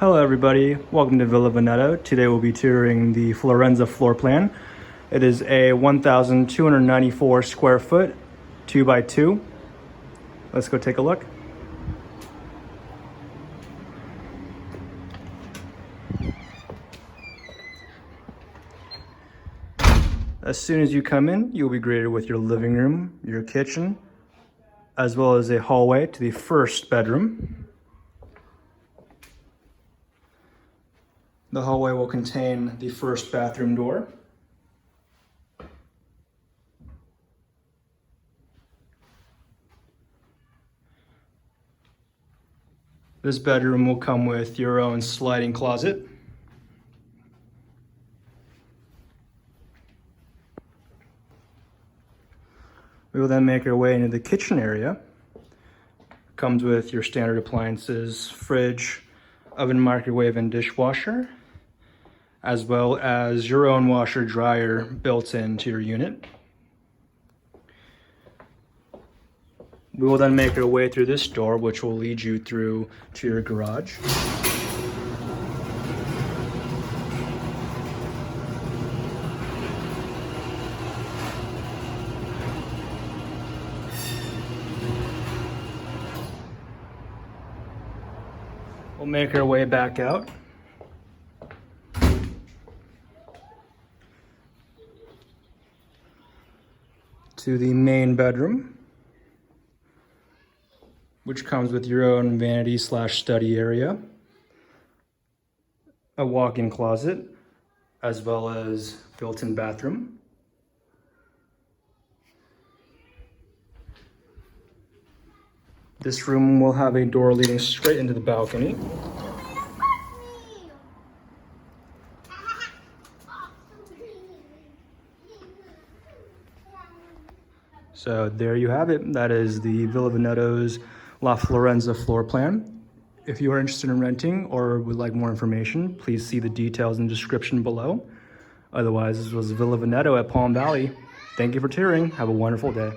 Hello everybody, welcome to Villa Veneto. Today we'll be touring the Florenza floor plan. It is a 1,294 square foot, 2x2. Let's go take a look. As soon as you come in, you'll be greeted with your living room, your kitchen, as well as a hallway to the first bedroom. The hallway will contain the first bathroom door. This bedroom will come with your own sliding closet. We will then make our way into the kitchen area. Comes with your standard appliances, fridge, oven, microwave, and dishwasher, as well as your own washer dryer built into your unit. We will then make our way through this door, which will lead you through to your garage. We'll make our way back out. To the main bedroom, which comes with your own vanity/study area, a walk-in closet, as well as built-in bathroom. This room will have a door leading straight into the balcony. So there you have it. That is the Villa Veneto's La Florenza floor plan. If you are interested in renting or would like more information, please see the details in the description below. Otherwise, this was Villa Veneto at Palm Valley. Thank you for touring. Have a wonderful day.